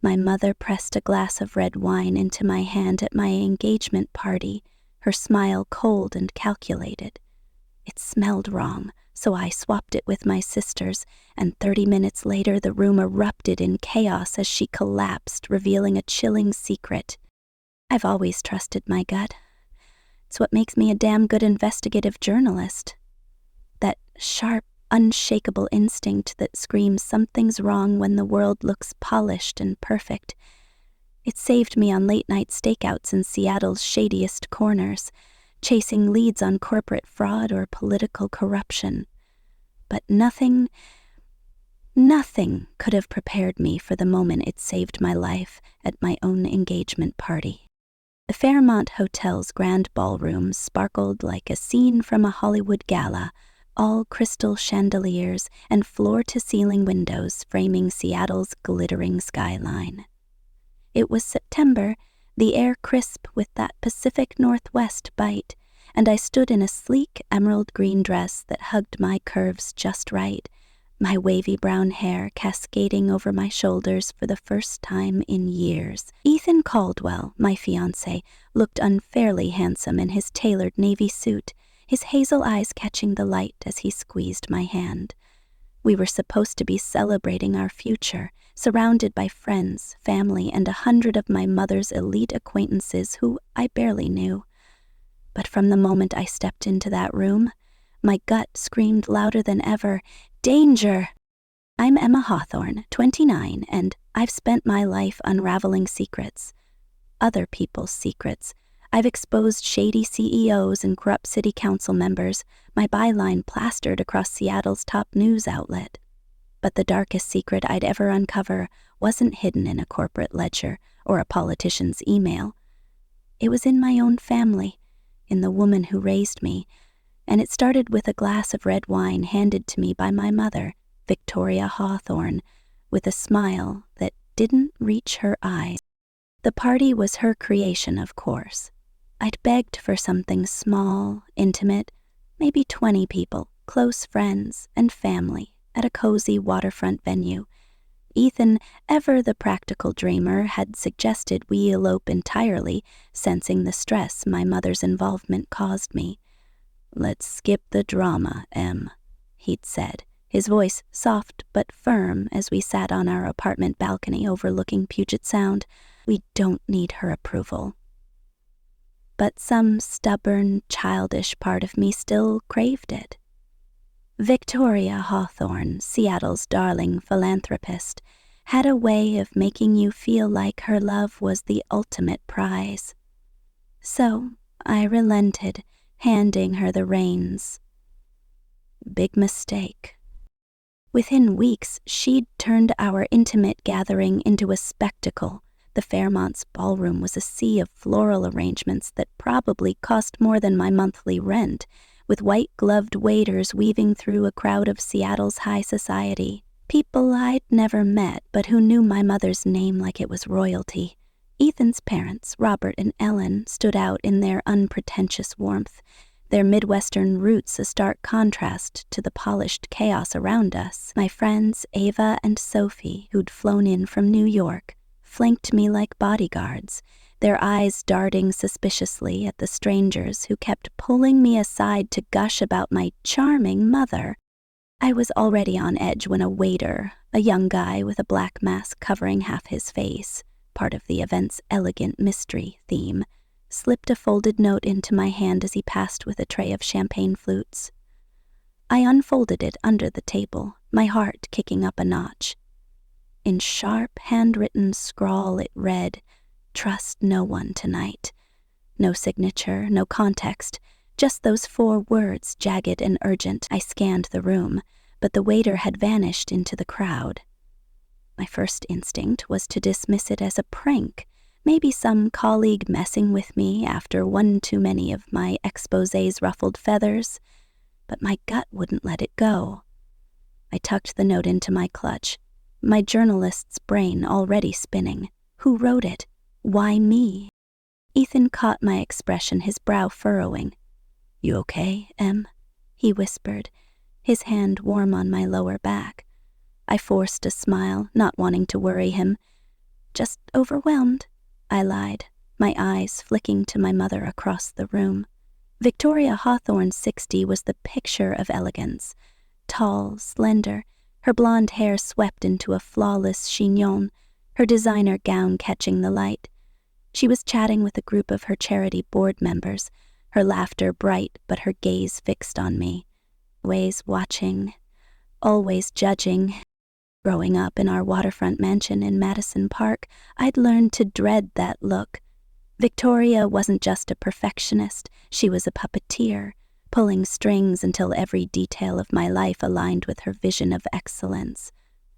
My mother pressed a glass of red wine into my hand at my engagement party, her smile cold and calculated. It smelled wrong, so I swapped it with my sister's, and 30 minutes later the room erupted in chaos as she collapsed, revealing a chilling secret. I've always trusted my gut. It's what makes me a damn good investigative journalist. That sharp, unshakable instinct that screams something's wrong when the world looks polished and perfect. It saved me on late-night stakeouts in Seattle's shadiest corners, chasing leads on corporate fraud or political corruption. But nothing could have prepared me for the moment it saved my life at my own engagement party. The Fairmont Hotel's grand ballroom sparkled like a scene from a Hollywood gala, all crystal chandeliers and floor-to-ceiling windows framing Seattle's glittering skyline. It was September, the air crisp with that Pacific Northwest bite, and I stood in a sleek emerald green dress that hugged my curves just right, my wavy brown hair cascading over my shoulders for the first time in years. Ethan Caldwell, my fiancé, looked unfairly handsome in his tailored navy suit, his hazel eyes catching the light as he squeezed my hand. We were supposed to be celebrating our future, surrounded by friends, family, and 100 of my mother's elite acquaintances who I barely knew. But from the moment I stepped into that room, my gut screamed louder than ever, "Danger!" I'm Emma Hawthorne, 29, and I've spent my life unraveling secrets. Other people's secrets. I've exposed shady CEOs and corrupt city council members, my byline plastered across Seattle's top news outlet. But the darkest secret I'd ever uncover wasn't hidden in a corporate ledger or a politician's email. It was in my own family, in the woman who raised me, and it started with a glass of red wine handed to me by my mother, Victoria Hawthorne, with a smile that didn't reach her eyes. The party was her creation, of course. I'd begged for something small, intimate, maybe 20 people, close friends and family, at a cozy waterfront venue. Ethan, ever the practical dreamer, had suggested we elope entirely, sensing the stress my mother's involvement caused me. "Let's skip the drama, Em," he'd said, his voice soft but firm as we sat on our apartment balcony overlooking Puget Sound. "We don't need her approval." But some stubborn, childish part of me still craved it. Victoria Hawthorne, Seattle's darling philanthropist, had a way of making you feel like her love was the ultimate prize. So I relented, handing her the reins. Big mistake. Within weeks, she'd turned our intimate gathering into a spectacle. The Fairmont's ballroom was a sea of floral arrangements that probably cost more than my monthly rent, with white-gloved waiters weaving through a crowd of Seattle's high society. People I'd never met, but who knew my mother's name like it was royalty. Ethan's parents, Robert and Ellen, stood out in their unpretentious warmth, their Midwestern roots a stark contrast to the polished chaos around us. My friends, Ava and Sophie, who'd flown in from New York, flanked me like bodyguards, their eyes darting suspiciously at the strangers who kept pulling me aside to gush about my charming mother. I was already on edge when a waiter, a young guy with a black mask covering half his face, part of the event's elegant mystery theme, slipped a folded note into my hand as he passed with a tray of champagne flutes. I unfolded it under the table, my heart kicking up a notch. In sharp, handwritten scrawl it read, "Trust no one tonight." No signature, no context, just those 4 words, jagged and urgent. I scanned the room, but the waiter had vanished into the crowd. My first instinct was to dismiss it as a prank, maybe some colleague messing with me after one too many of my exposé's ruffled feathers, but my gut wouldn't let it go. I tucked the note into my clutch, my journalist's brain already spinning. Who wrote it? Why me? Ethan caught my expression, his brow furrowing. "You okay, Em?" he whispered, his hand warm on my lower back. I forced a smile, not wanting to worry him. Just overwhelmed, I lied, my eyes flicking to my mother across the room. Victoria Hawthorne 60 was the picture of elegance. Tall, slender, her blonde hair swept into a flawless chignon, her designer gown catching the light. She was chatting with a group of her charity board members, her laughter bright but her gaze fixed on me. Always watching, always judging. Growing up in our waterfront mansion in Madison Park, I'd learned to dread that look. Victoria wasn't just a perfectionist, she was a puppeteer, pulling strings until every detail of my life aligned with her vision of excellence.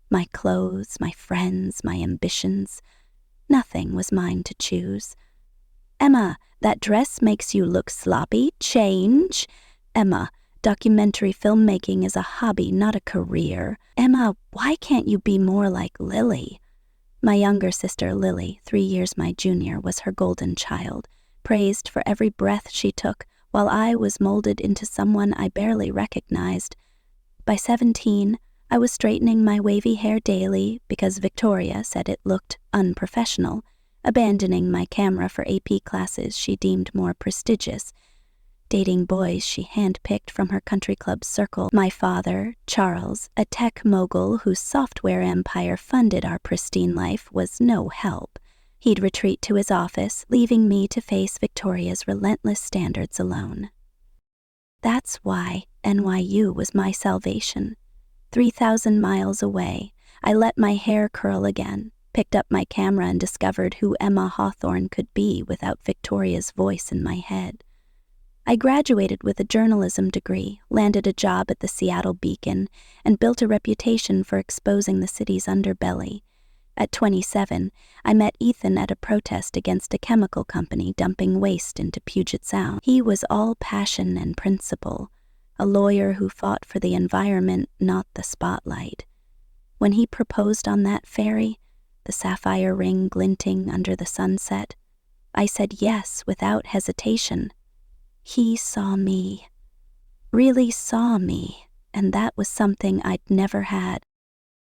My clothes, my friends, my ambitions. Nothing was mine to choose. "Emma, that dress makes you look sloppy. Change." "Emma, documentary filmmaking is a hobby, not a career." "Emma, why can't you be more like Lily?" My younger sister, Lily, 3 years my junior, was her golden child, praised for every breath she took, while I was molded into someone I barely recognized. By 17, I was straightening my wavy hair daily because Victoria said it looked unprofessional, abandoning my camera for AP classes she deemed more prestigious, dating boys she handpicked from her country club circle. My father, Charles, a tech mogul whose software empire funded our pristine life, was no help. He'd retreat to his office, leaving me to face Victoria's relentless standards alone. That's why NYU was my salvation. 3,000 miles away, I let my hair curl again, picked up my camera and discovered who Emma Hawthorne could be without Victoria's voice in my head. I graduated with a journalism degree, landed a job at the Seattle Beacon, and built a reputation for exposing the city's underbelly. At 27, I met Ethan at a protest against a chemical company dumping waste into Puget Sound. He was all passion and principle, a lawyer who fought for the environment, not the spotlight. When he proposed on that ferry, the sapphire ring glinting under the sunset, I said yes without hesitation. He saw me, really saw me, and that was something I'd never had.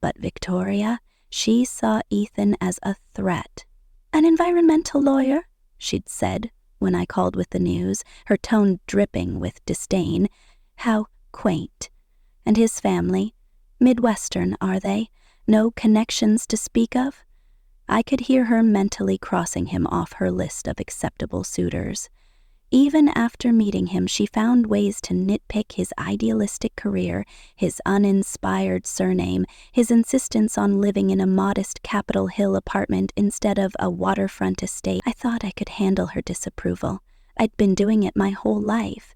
But Victoria, she saw Ethan as a threat. "An environmental lawyer?" she'd said when I called with the news, her tone dripping with disdain. How quaint. And his family? Midwestern, are they? No connections to speak of? I could hear her mentally crossing him off her list of acceptable suitors. Even after meeting him, she found ways to nitpick his idealistic career, his uninspired surname, his insistence on living in a modest Capitol Hill apartment instead of a waterfront estate. I thought I could handle her disapproval. I'd been doing it my whole life.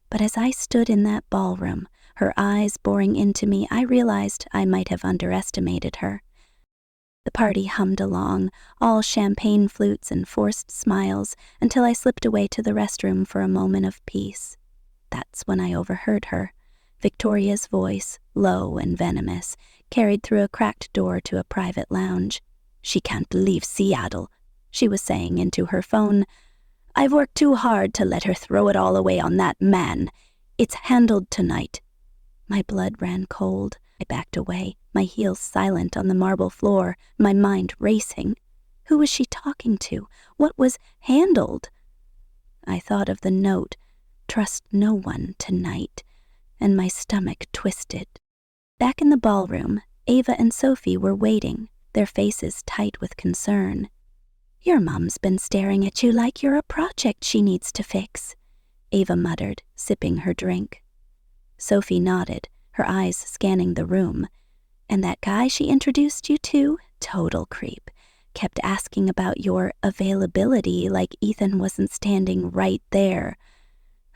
But as I stood in that ballroom, her eyes boring into me, I realized I might have underestimated her. The party hummed along, all champagne flutes and forced smiles, until I slipped away to the restroom for a moment of peace. That's when I overheard her. Victoria's voice, low and venomous, carried through a cracked door to a private lounge. "She can't leave Seattle," she was saying into her phone. "I've worked too hard to let her throw it all away on that man. It's handled tonight." My blood ran cold. I backed away, my heels silent on the marble floor, my mind racing. Who was she talking to? What was handled? I thought of the note, "Trust no one tonight," and my stomach twisted. Back in the ballroom, Ava and Sophie were waiting, their faces tight with concern. "Your mom's been staring at you like you're a project she needs to fix," Ava muttered, sipping her drink. Sophie nodded, her eyes scanning the room. "And that guy she introduced you to? Total creep. Kept asking about your availability like Ethan wasn't standing right there."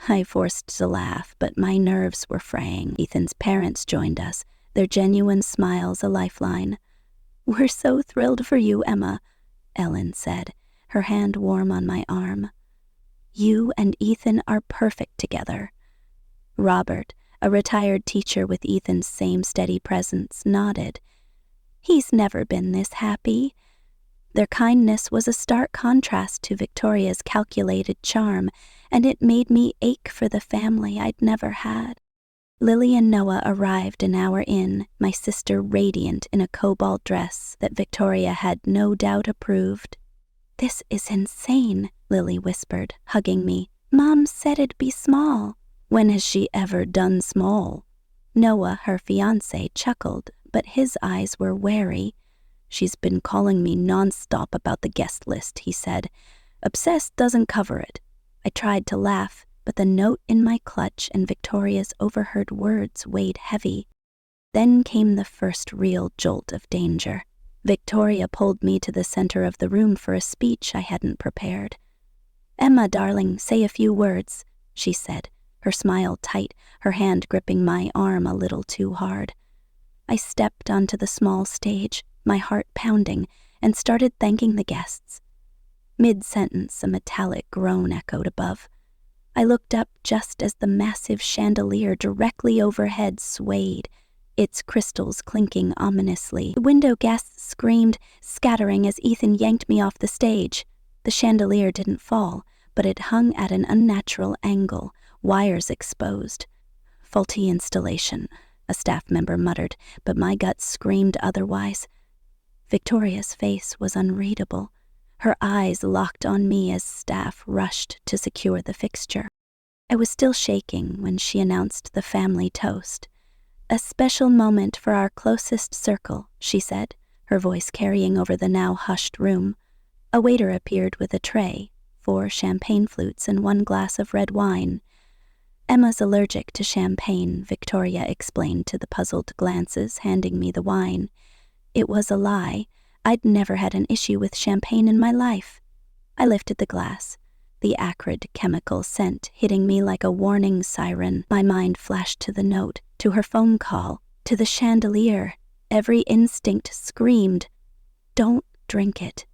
I forced to laugh, but my nerves were fraying. Ethan's parents joined us, their genuine smiles a lifeline. "We're so thrilled for you, Emma," Ellen said, her hand warm on my arm. "You and Ethan are perfect together." Robert, a retired teacher with Ethan's same steady presence, nodded. "He's never been this happy." Their kindness was a stark contrast to Victoria's calculated charm, and it made me ache for the family I'd never had. Lily and Noah arrived an hour in, my sister radiant in a cobalt dress that Victoria had no doubt approved. "This is insane," Lily whispered, hugging me. "Mom said it'd be small." "When has she ever done small?" Noah, her fiancé, chuckled, but his eyes were wary. "She's been calling me nonstop about the guest list," he said. "Obsessed doesn't cover it." I tried to laugh, but the note in my clutch and Victoria's overheard words weighed heavy. Then came the first real jolt of danger. Victoria pulled me to the center of the room for a speech I hadn't prepared. "Emma, darling, say a few words," she said, her smile tight, her hand gripping my arm a little too hard. I stepped onto the small stage, my heart pounding, and started thanking the guests. Mid-sentence, a metallic groan echoed above. I looked up just as the massive chandelier directly overhead swayed, its crystals clinking ominously. The window guests screamed, scattering as Ethan yanked me off the stage. The chandelier didn't fall, but it hung at an unnatural angle, wires exposed. "Faulty installation," a staff member muttered, but my gut screamed otherwise. Victoria's face was unreadable. Her eyes locked on me as staff rushed to secure the fixture. I was still shaking when she announced the family toast. "A special moment for our closest circle," she said, her voice carrying over the now hushed room. A waiter appeared with a tray, 4 champagne flutes and 1 glass of red wine. "Emma's allergic to champagne," Victoria explained to the puzzled glances, handing me the wine. It was a lie. I'd never had an issue with champagne in my life. I lifted the glass, the acrid chemical scent hitting me like a warning siren. My mind flashed to the note, to her phone call, to the chandelier. Every instinct screamed, "Don't drink it."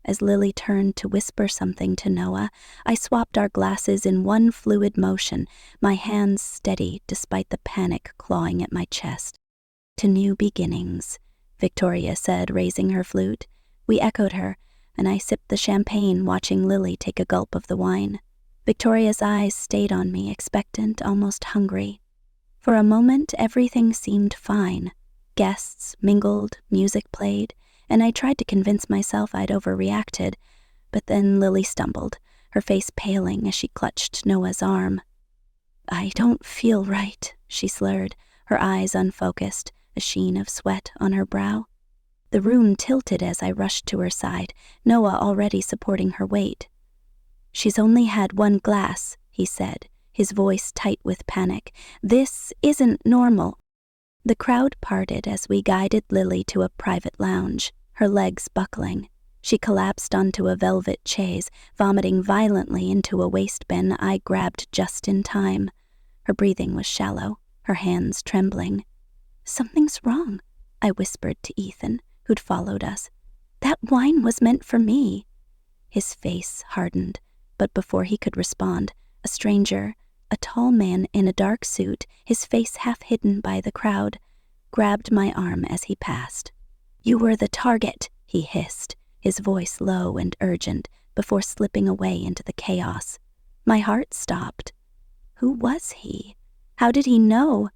As Lily turned to whisper something to Noah, I swapped our glasses in one fluid motion, my hands steady despite the panic clawing at my chest. "To new beginnings," Victoria said, raising her flute. We echoed her, and I sipped the champagne, watching Lily take a gulp of the wine. Victoria's eyes stayed on me, expectant, almost hungry. For a moment, everything seemed fine. Guests mingled, music played, and I tried to convince myself I'd overreacted, but then Lily stumbled, her face paling as she clutched Noah's arm. "I don't feel right," she slurred, her eyes unfocused, a sheen of sweat on her brow. The room tilted as I rushed to her side, Noah already supporting her weight. "She's only had 1 glass," he said, his voice tight with panic. "This isn't normal." The crowd parted as we guided Lily to a private lounge, her legs buckling. She collapsed onto a velvet chaise, vomiting violently into a waistbin I grabbed just in time. Her breathing was shallow, her hands trembling. "Something's wrong," I whispered to Ethan, who'd followed us. "That wine was meant for me." His face hardened, but before he could respond, a stranger, a tall man in a dark suit, his face half hidden by the crowd, grabbed my arm as he passed. "You were the target," he hissed, his voice low and urgent, before slipping away into the chaos. My heart stopped. Who was he? How did he know?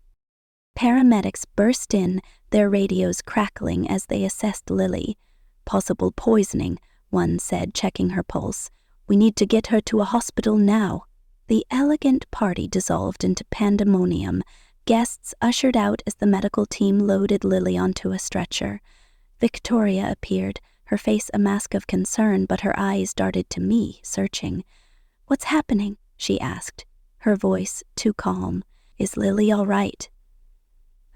Paramedics burst in, their radios crackling as they assessed Lily. "Possible poisoning," one said, checking her pulse. "We need to get her to a hospital now." The elegant party dissolved into pandemonium. Guests ushered out as the medical team loaded Lily onto a stretcher. Victoria appeared, her face a mask of concern, but her eyes darted to me, searching. "What's happening?" she asked, her voice too calm. "Is Lily all right?"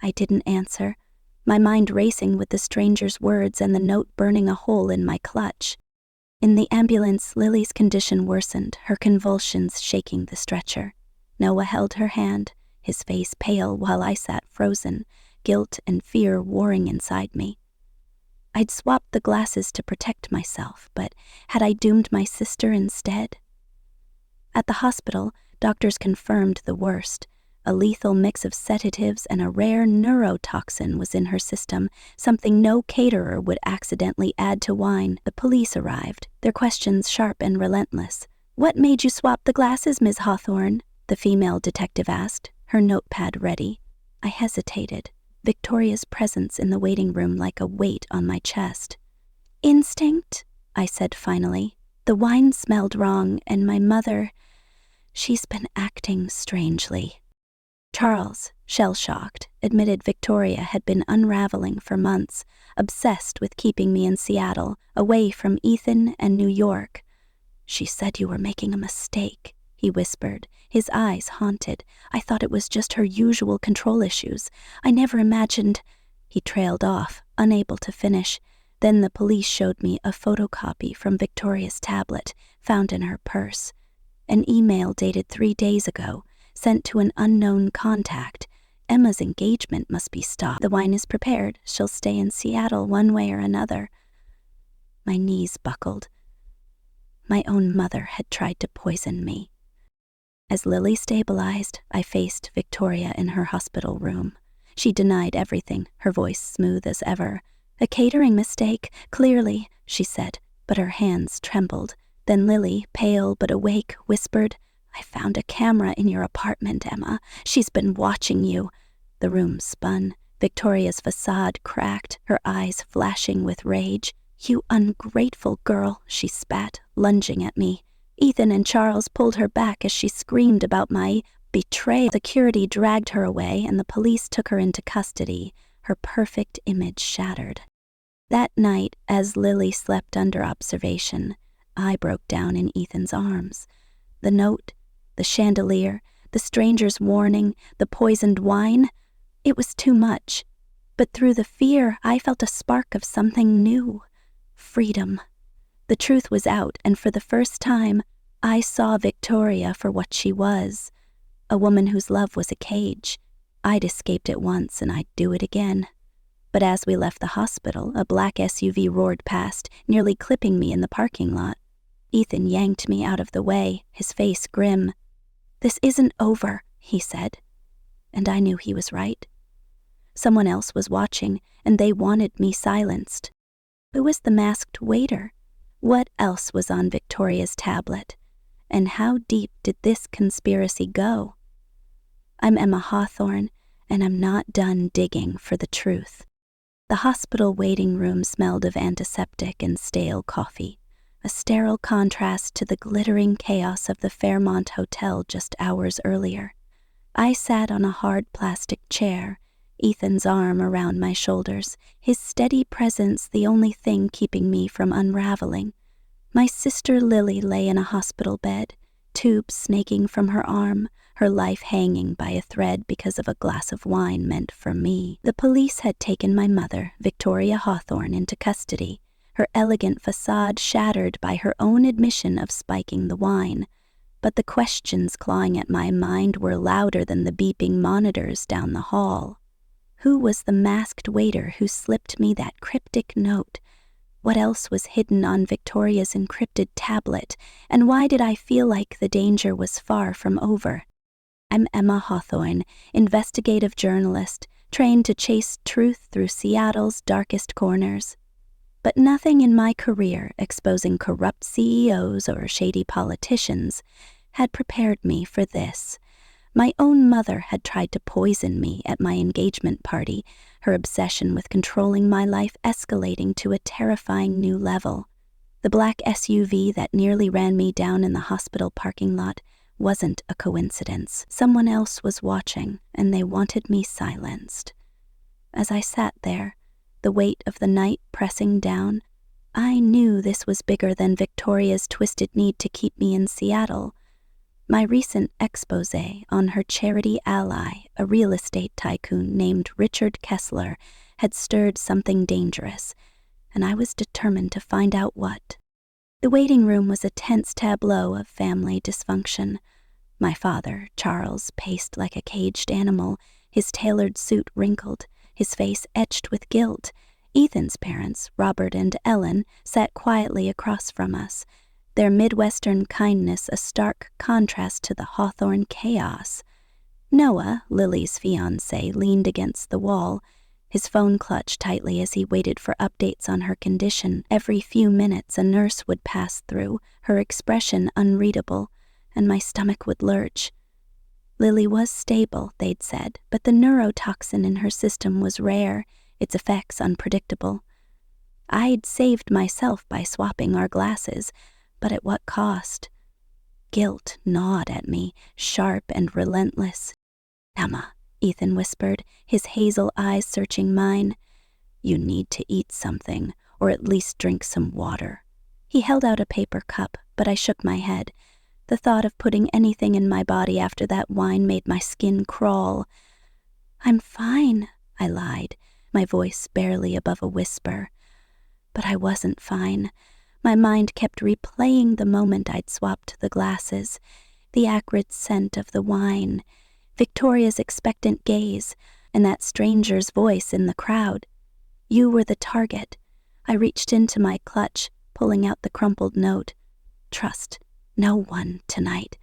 I didn't answer, my mind racing with the stranger's words and the note burning a hole in my clutch. In the ambulance, Lily's condition worsened, her convulsions shaking the stretcher. Noah held her hand, his face pale while I sat frozen, guilt and fear warring inside me. I'd swapped the glasses to protect myself, but had I doomed my sister instead? At the hospital, doctors confirmed the worst. A lethal mix of sedatives and a rare neurotoxin was in her system, something no caterer would accidentally add to wine. The police arrived, their questions sharp and relentless. "What made you swap the glasses, Ms. Hawthorne?" the female detective asked, her notepad ready. I hesitated, Victoria's presence in the waiting room like a weight on my chest. "Instinct," I said finally. "The wine smelled wrong, and my mother, she's been acting strangely." Charles, shell-shocked, admitted Victoria had been unraveling for months, obsessed with keeping me in Seattle, away from Ethan and New York. "She said you were making a mistake," he whispered, his eyes haunted. "I thought it was just her usual control issues. I never imagined—" He trailed off, unable to finish. Then the police showed me a photocopy from Victoria's tablet, found in her purse. An email dated 3 days ago, sent to an unknown contact. "Emma's engagement must be stopped. The wine is prepared. She'll stay in Seattle one way or another." My knees buckled. My own mother had tried to poison me. As Lily stabilized, I faced Victoria in her hospital room. She denied everything, her voice smooth as ever. "A catering mistake, clearly," she said, but her hands trembled. Then Lily, pale but awake, whispered, "I found a camera in your apartment, Emma. She's been watching you." The room spun. Victoria's facade cracked, her eyes flashing with rage. "You ungrateful girl," she spat, lunging at me. Ethan and Charles pulled her back as she screamed about my betrayal. Security dragged her away, and the police took her into custody, her perfect image shattered. That night, as Lily slept under observation, I broke down in Ethan's arms. The note, the chandelier, the stranger's warning, the poisoned wine. It was too much. But through the fear, I felt a spark of something new. Freedom. The truth was out, and for the first time, I saw Victoria for what she was. A woman whose love was a cage. I'd escaped it once, and I'd do it again. But as we left the hospital, a black SUV roared past, nearly clipping me in the parking lot. Ethan yanked me out of the way, his face grim. "This isn't over," he said. And I knew he was right. Someone else was watching, and they wanted me silenced. Who was the masked waiter? What else was on Victoria's tablet? And how deep did this conspiracy go? I'm Emma Hawthorne, and I'm not done digging for the truth. The hospital waiting room smelled of antiseptic and stale coffee, a sterile contrast to the glittering chaos of the Fairmont Hotel just hours earlier. I sat on a hard plastic chair, Ethan's arm around my shoulders, his steady presence the only thing keeping me from unraveling. My sister Lily lay in a hospital bed, tubes snaking from her arm, her life hanging by a thread because of a glass of wine meant for me. The police had taken my mother, Victoria Hawthorne, into custody, her elegant facade shattered by her own admission of spiking the wine. But the questions clawing at my mind were louder than the beeping monitors down the hall. Who was the masked waiter who slipped me that cryptic note? What else was hidden on Victoria's encrypted tablet, and why did I feel like the danger was far from over? I'm Emma Hawthorne, investigative journalist, trained to chase truth through Seattle's darkest corners. But nothing in my career exposing corrupt CEOs or shady politicians had prepared me for this. My own mother had tried to poison me at my engagement party, her obsession with controlling my life escalating to a terrifying new level. The black SUV that nearly ran me down in the hospital parking lot wasn't a coincidence. Someone else was watching, and they wanted me silenced. As I sat there, the weight of the night pressing down, I knew this was bigger than Victoria's twisted need to keep me in Seattle. My recent expose on her charity ally, a real estate tycoon named Richard Kessler, had stirred something dangerous, and I was determined to find out what. The waiting room was a tense tableau of family dysfunction. My father, Charles, paced like a caged animal, his tailored suit wrinkled, his face etched with guilt. Ethan's parents, Robert and Ellen, sat quietly across from us, their Midwestern kindness a stark contrast to the Hawthorne chaos. Noah, Lily's fiancé, leaned against the wall, his phone clutched tightly as he waited for updates on her condition. Every few minutes a nurse would pass through, her expression unreadable, and my stomach would lurch. Lily was stable, they'd said, but the neurotoxin in her system was rare, its effects unpredictable. I'd saved myself by swapping our glasses, but at what cost? Guilt gnawed at me, sharp and relentless. "Emma," Ethan whispered, his hazel eyes searching mine, "you need to eat something, or at least drink some water." He held out a paper cup, but I shook my head. The thought of putting anything in my body after that wine made my skin crawl. "I'm fine," I lied, my voice barely above a whisper. But I wasn't fine. My mind kept replaying the moment I'd swapped the glasses, the acrid scent of the wine, Victoria's expectant gaze, and that stranger's voice in the crowd. You were the target. I reached into my clutch, pulling out the crumpled note. "Trust no one tonight,"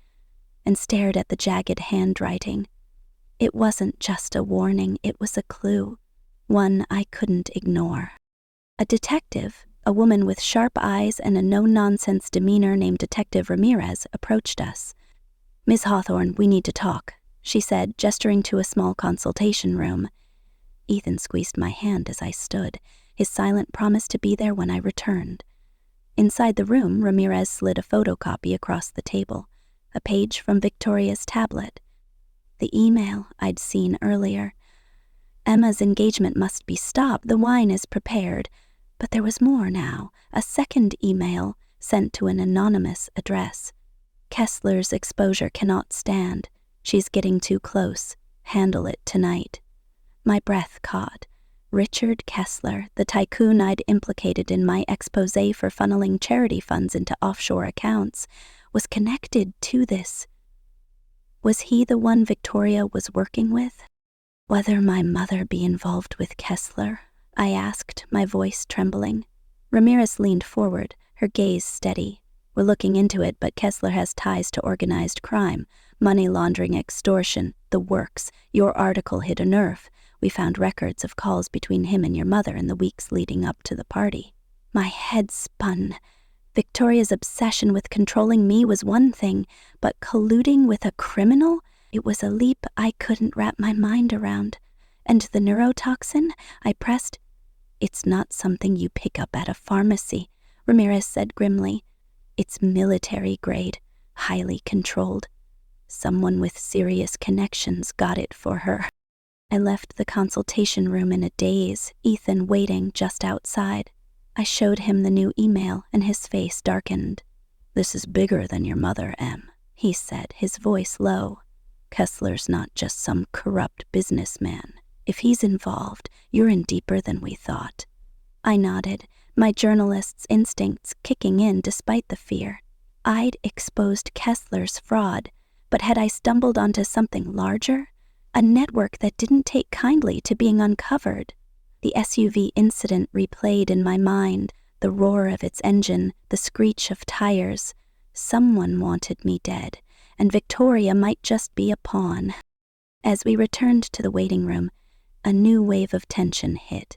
and stared at the jagged handwriting. It wasn't just a warning, it was a clue, one I couldn't ignore. A detective, a woman with sharp eyes and a no-nonsense demeanor named Detective Ramirez, approached us. "Ms. Hawthorne, we need to talk," she said, gesturing to a small consultation room. Ethan squeezed my hand as I stood, his silent promise to be there when I returned. Inside the room, Ramirez slid a photocopy across the table, a page from Victoria's tablet. The email I'd seen earlier. "Emma's engagement must be stopped, the wine is prepared." But there was more now, a second email sent to an anonymous address. "Kessler's exposure cannot stand. She's getting too close. Handle it tonight." My breath caught. Richard Kessler, the tycoon I'd implicated in my exposé for funneling charity funds into offshore accounts, was connected to this. Was he the one Victoria was working with? Whether my mother be involved with Kessler? I asked, my voice trembling. Ramirez leaned forward, her gaze steady. "We're looking into it, but Kessler has ties to organized crime, money laundering, extortion, the works. Your article hit a nerve. We found records of calls between him and your mother in the weeks leading up to the party." My head spun. Victoria's obsession with controlling me was one thing, but colluding with a criminal? It was a leap I couldn't wrap my mind around. "And the neurotoxin?" I pressed. "It's not something you pick up at a pharmacy," Ramirez said grimly. "It's military grade, highly controlled. Someone with serious connections got it for her." I left the consultation room in a daze, Ethan waiting just outside. I showed him the new email, and his face darkened. "This is bigger than your mother, Em," he said, his voice low. "Kessler's not just some corrupt businessman. If he's involved, you're in deeper than we thought." I nodded, my journalist's instincts kicking in despite the fear. I'd exposed Kessler's fraud, but had I stumbled onto something larger? A network that didn't take kindly to being uncovered. The SUV incident replayed in my mind, the roar of its engine, the screech of tires. Someone wanted me dead, and Victoria might just be a pawn. As we returned to the waiting room, a new wave of tension hit.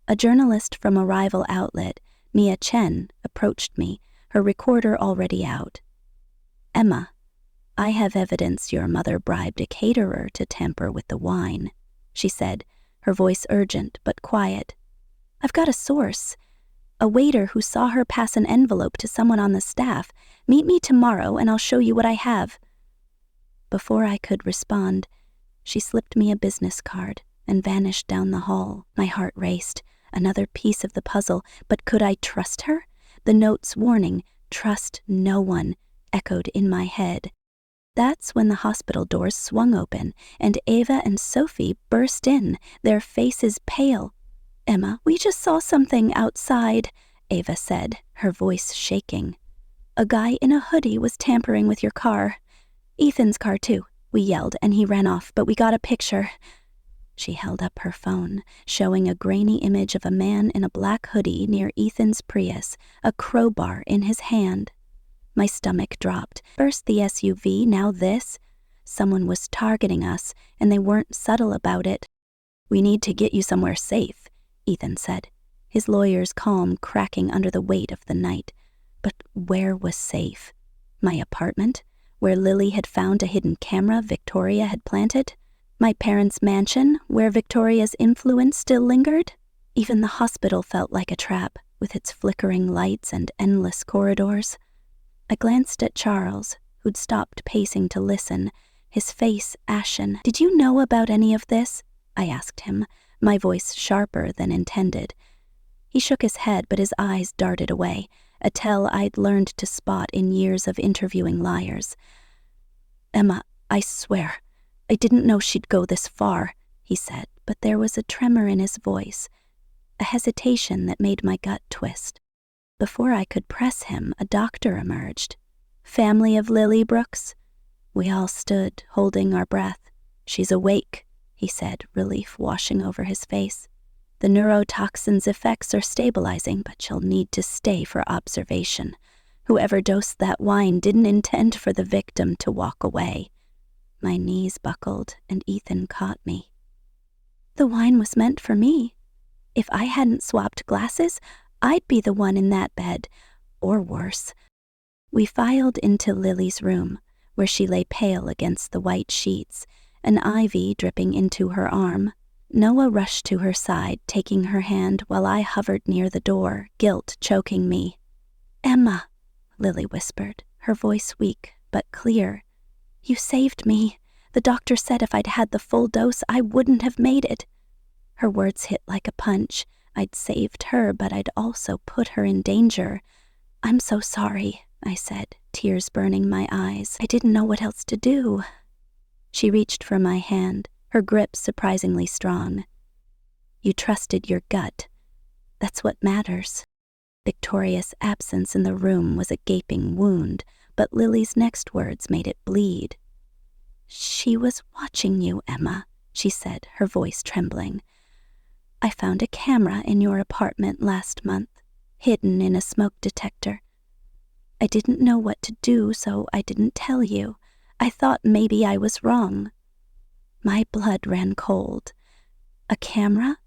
A journalist from a rival outlet, Mia Chen, approached me, her recorder already out. "Emma, I have evidence your mother bribed a caterer to tamper with the wine," she said, her voice urgent but quiet. "I've got a source. A waiter who saw her pass an envelope to someone on the staff. Meet me tomorrow and I'll show you what I have." Before I could respond, she slipped me a business card and vanished down the hall. My heart raced. Another piece of the puzzle, but could I trust her? The note's warning, "Trust no one," echoed in my head. That's when the hospital doors swung open, and Ava and Sophie burst in, their faces pale. "Emma, we just saw something outside," Ava said, her voice shaking. "A guy in a hoodie was tampering with your car. Ethan's car, too," we yelled, and he ran off, but we got a picture. She held up her phone, showing a grainy image of a man in a black hoodie near Ethan's Prius, a crowbar in his hand. My stomach dropped. First the SUV, now this. Someone was targeting us, and they weren't subtle about it. "We need to get you somewhere safe," Ethan said, his lawyer's calm cracking under the weight of the night. But where was safe? My apartment? where Lily had found a hidden camera Victoria had planted? My parents' mansion, where Victoria's influence still lingered? Even the hospital felt like a trap, with its flickering lights and endless corridors. I glanced at Charles, who'd stopped pacing to listen, his face ashen. "Did you know about any of this?" I asked him, my voice sharper than intended. He shook his head, but his eyes darted away, a tell I'd learned to spot in years of interviewing liars. "Emma, I swear, I didn't know she'd go this far," he said, but there was a tremor in his voice, a hesitation that made my gut twist. Before I could press him, a doctor emerged. "Family of Lily Brooks?" We all stood, holding our breath. "She's awake," he said, relief washing over his face. "The neurotoxin's effects are stabilizing, but she'll need to stay for observation. Whoever dosed that wine didn't intend for the victim to walk away." My knees buckled, and Ethan caught me. "The wine was meant for me. If I hadn't swapped glasses, I'd be the one in that bed, or worse." We filed into Lily's room, where she lay pale against the white sheets, an IV dripping into her arm. Noah rushed to her side, taking her hand while I hovered near the door, guilt choking me. "Emma," Lily whispered, her voice weak but clear. "You saved me. The doctor said if I'd had the full dose, I wouldn't have made it." Her words hit like a punch. I'd saved her, but I'd also put her in danger. "I'm so sorry," I said, tears burning my eyes. "I didn't know what else to do." She reached for my hand, her grip surprisingly strong. "You trusted your gut. That's what matters." Victoria's absence in the room was a gaping wound, but Lily's next words made it bleed. "She was watching you, Emma," she said, her voice trembling. "I found a camera in your apartment last month, hidden in a smoke detector. I didn't know what to do, so I didn't tell you. I thought maybe I was wrong." My blood ran cold. A camera?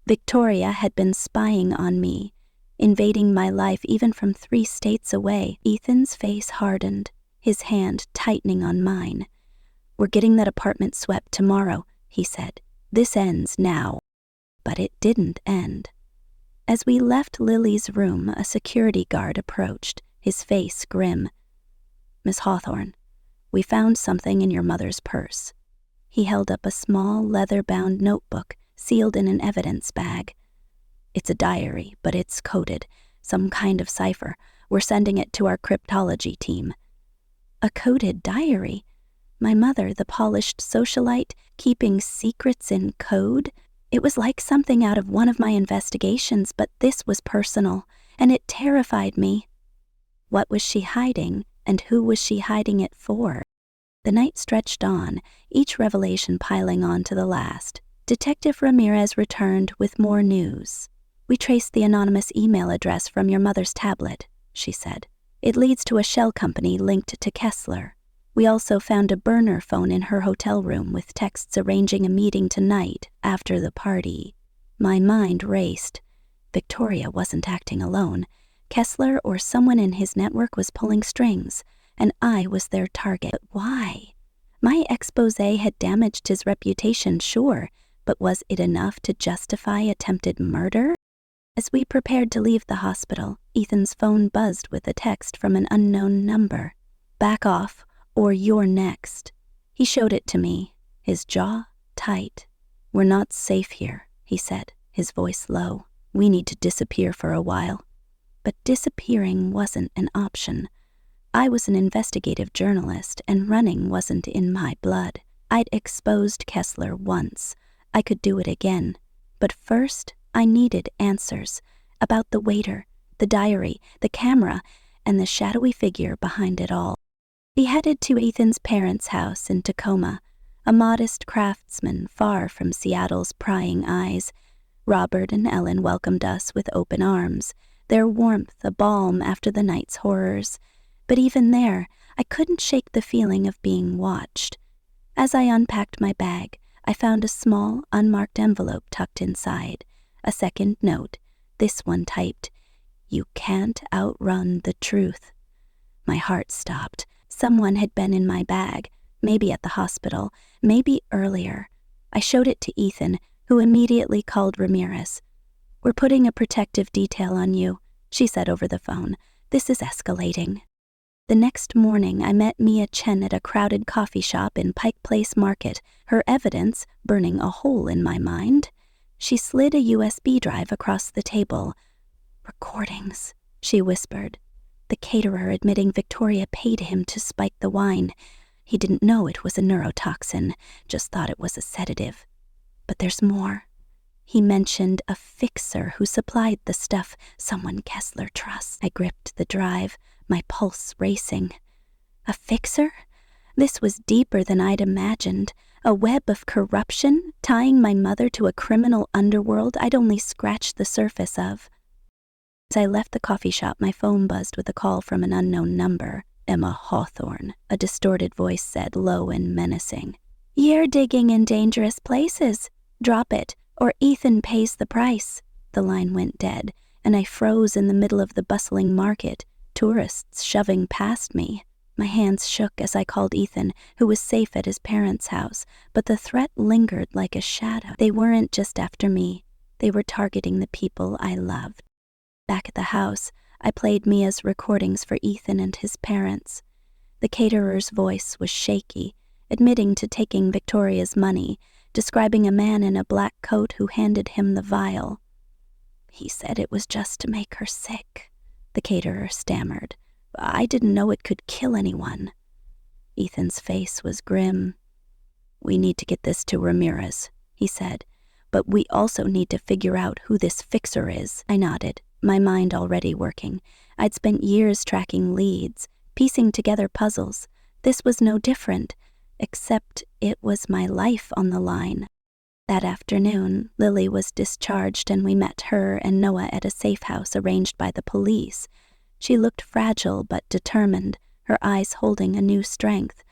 Victoria had been spying on me, invading my life even from 3 states away. Ethan's face hardened, his hand tightening on mine. "We're getting that apartment swept tomorrow," he said. "This ends now." But it didn't end. As we left Lily's room, a security guard approached, his face grim. "Miss Hawthorne, we found something in your mother's purse." He held up a small, leather-bound notebook sealed in an evidence bag. "It's a diary, but it's coded, some kind of cipher. We're sending it to our cryptology team." A coded diary? My mother, the polished socialite, keeping secrets in code? It was like something out of one of my investigations, but this was personal, and it terrified me. What was she hiding, and who was she hiding it for? The night stretched on, each revelation piling on to the last. Detective Ramirez returned with more news. "We traced the anonymous email address from your mother's tablet," she said. "It leads to a shell company linked to Kessler. We also found a burner phone in her hotel room with texts arranging a meeting tonight after the party." My mind raced. Victoria wasn't acting alone. Kessler or someone in his network was pulling strings, and I was their target. But why? My exposé had damaged his reputation, sure, but was it enough to justify attempted murder? As we prepared to leave the hospital, Ethan's phone buzzed with a text from an unknown number. "Back off, or you're next." He showed it to me, his jaw tight. "We're not safe here," he said, his voice low. "We need to disappear for a while." But disappearing wasn't an option. I was an investigative journalist, and running wasn't in my blood. I'd exposed Kessler once. I could do it again. But first, I needed answers about the waiter, the diary, the camera, and the shadowy figure behind it all. We headed to Ethan's parents' house in Tacoma, a modest craftsman far from Seattle's prying eyes. Robert and Ellen welcomed us with open arms, their warmth a balm after the night's horrors. But even there, I couldn't shake the feeling of being watched. As I unpacked my bag, I found a small, unmarked envelope tucked inside. A second note, this one typed, "You can't outrun the truth." My heart stopped. Someone had been in my bag, maybe at the hospital, maybe earlier. I showed it to Ethan, who immediately called Ramirez. "We're putting a protective detail on you," she said over the phone. "This is escalating." The next morning, I met Mia Chen at a crowded coffee shop in Pike Place Market, her evidence burning a hole in my mind. She slid a USB drive across the table. "Recordings," she whispered. "The caterer admitting Victoria paid him to spike the wine. He didn't know it was a neurotoxin, just thought it was a sedative. But there's more. He mentioned a fixer who supplied the stuff, someone Kessler trusts." I gripped the drive, my pulse racing. A fixer? This was deeper than I'd imagined. A web of corruption, tying my mother to a criminal underworld I'd only scratched the surface of. As I left the coffee shop, my phone buzzed with a call from an unknown number. "Emma Hawthorne," a distorted voice said, low and menacing. "You're digging in dangerous places. Drop it, or Ethan pays the price." The line went dead, and I froze in the middle of the bustling market, tourists shoving past me. My hands shook as I called Ethan, who was safe at his parents' house, but the threat lingered like a shadow. They weren't just after me. They were targeting the people I loved. Back at the house, I played Mia's recordings for Ethan and his parents. The caterer's voice was shaky, admitting to taking Victoria's money, describing a man in a black coat who handed him the vial. "He said it was just to make her sick," the caterer stammered. "I didn't know it could kill anyone." Ethan's face was grim. "We need to get this to Ramirez," he said, "but we also need to figure out who this fixer is." I nodded, my mind already working. I'd spent years tracking leads, piecing together puzzles. This was no different, except it was my life on the line. That afternoon, Lily was discharged and we met her and Noah at a safe house arranged by the police. She looked fragile but determined, her eyes holding a new strength.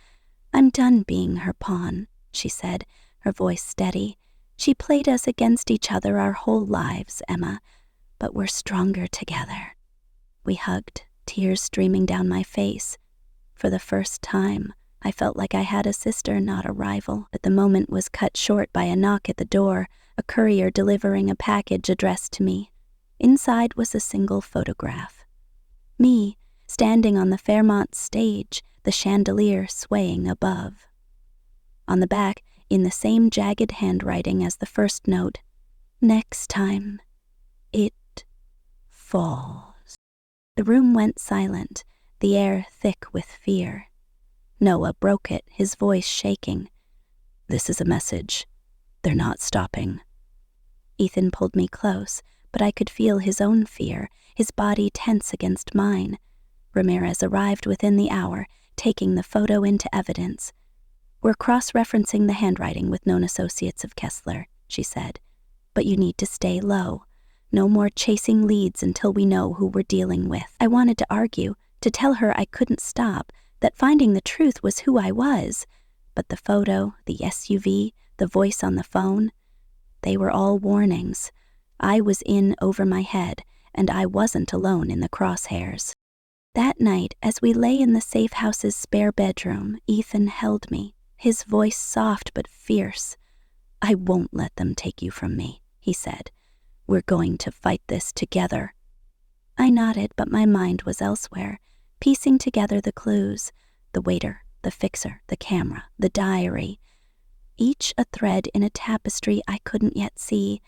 "I'm done being her pawn," she said, her voice steady. "She played us against each other our whole lives, Emma, but we're stronger together." We hugged, tears streaming down my face. For the first time, I felt like I had a sister, not a rival. But the moment was cut short by a knock at the door, a courier delivering a package addressed to me. Inside was a single photograph. Me, standing on the Fairmont stage, the chandelier swaying above. On the back, in the same jagged handwriting as the first note, "Next time, it falls." The room went silent, the air thick with fear. Noah broke it, his voice shaking. "This is a message. They're not stopping." Ethan pulled me close, but I could feel his own fear, his body tense against mine. Ramirez arrived within the hour, taking the photo into evidence. "We're cross-referencing the handwriting with known associates of Kessler," she said. "But you need to stay low. No more chasing leads until we know who we're dealing with." I wanted to argue, to tell her I couldn't stop, that finding the truth was who I was. But the photo, the SUV, the voice on the phone, they were all warnings. I was in over my head, and I wasn't alone in the crosshairs. That night, as we lay in the safe house's spare bedroom, Ethan held me, his voice soft but fierce. "I won't let them take you from me," he said. "We're going to fight this together." I nodded, but my mind was elsewhere, piecing together the clues, the waiter, the fixer, the camera, the diary, each a thread in a tapestry I couldn't yet see.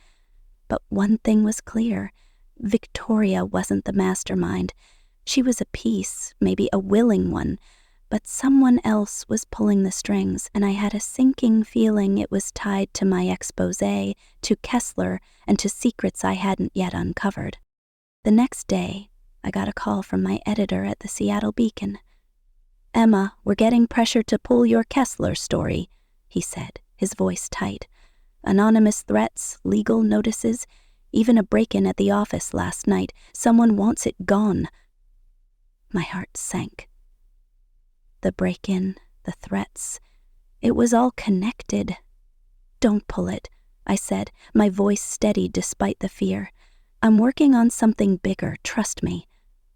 But one thing was clear: Victoria wasn't the mastermind. She was a piece, maybe a willing one, but someone else was pulling the strings, and I had a sinking feeling it was tied to my exposé, to Kessler, and to secrets I hadn't yet uncovered. The next day, I got a call from my editor at the Seattle Beacon. "Emma, we're getting pressure to pull your Kessler story," he said, his voice tight. "Anonymous threats, legal notices, even a break-in at the office last night. Someone wants it gone." My heart sank. The break-in, the threats, it was all connected. "Don't pull it," I said, my voice steady despite the fear. "I'm working on something bigger, trust me."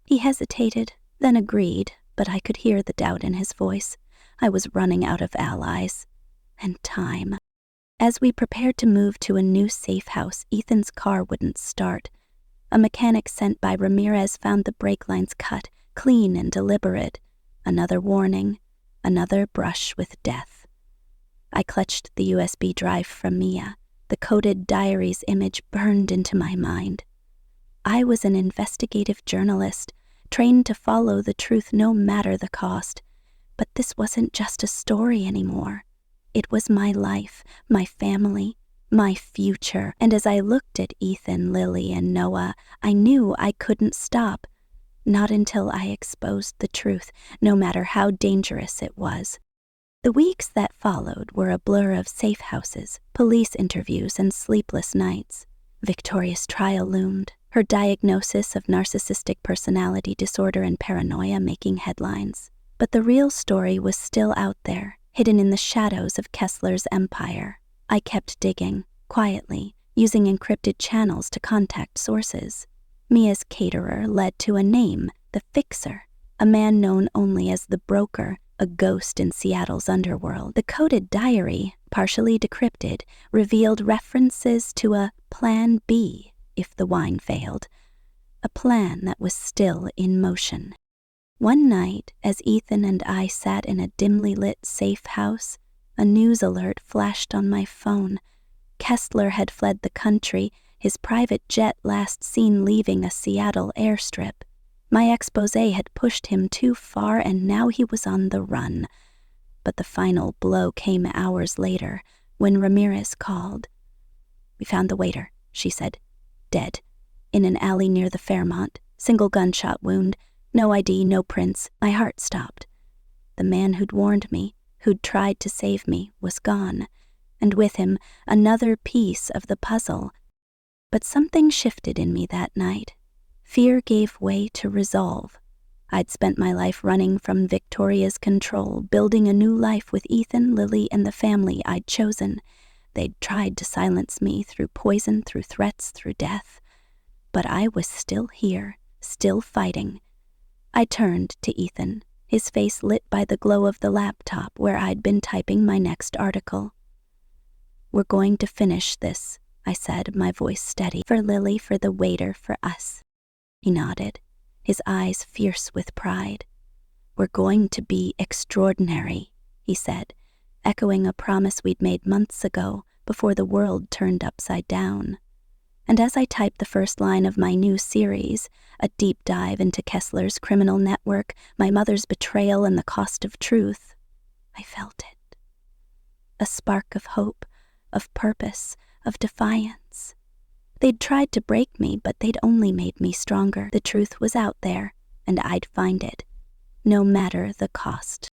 He hesitated, then agreed, but I could hear the doubt in his voice. I was running out of allies. And time. As we prepared to move to a new safe house, Ethan's car wouldn't start. A mechanic sent by Ramirez found the brake lines cut, clean and deliberate. Another warning, another brush with death. I clutched the USB drive from Mia. The coded diary's image burned into my mind. I was an investigative journalist, trained to follow the truth no matter the cost. But this wasn't just a story anymore. It was my life, my family, my future. And as I looked at Ethan, Lily, and Noah, I knew I couldn't stop. Not until I exposed the truth, no matter how dangerous it was. The weeks that followed were a blur of safe houses, police interviews, and sleepless nights. Victoria's trial loomed, her diagnosis of narcissistic personality disorder and paranoia making headlines. But the real story was still out there, hidden in the shadows of Kessler's empire. I kept digging, quietly, using encrypted channels to contact sources. Mia's caterer led to a name, the Fixer, a man known only as the Broker, a ghost in Seattle's underworld. The coded diary, partially decrypted, revealed references to a Plan B if the wine failed, a plan that was still in motion. One night, as Ethan and I sat in a dimly lit safe house, a news alert flashed on my phone. Kessler had fled the country, his private jet last seen leaving a Seattle airstrip. My exposé had pushed him too far, and now he was on the run. But the final blow came hours later, when Ramirez called. "We found the waiter," she said. "Dead. In an alley near the Fairmont. Single gunshot wound. No ID, no prints." My heart stopped. The man who'd warned me, who'd tried to save me, was gone, and with him another piece of the puzzle. But something shifted in me that night. Fear gave way to resolve. I'd spent my life running from Victoria's control, building a new life with Ethan, Lily, and the family I'd chosen. They'd tried to silence me through poison, through threats, through death. But I was still here, still fighting. I turned to Ethan, his face lit by the glow of the laptop where I'd been typing my next article. "We're going to finish this," I said, my voice steady. "For Lily, for the waiter, for us." He nodded, his eyes fierce with pride. "We're going to be extraordinary," he said, echoing a promise we'd made months ago before the world turned upside down. And as I typed the first line of my new series, a deep dive into Kessler's criminal network, my mother's betrayal, and the cost of truth, I felt it. A spark of hope, of purpose, of defiance. They'd tried to break me, but they'd only made me stronger. The truth was out there, and I'd find it, no matter the cost.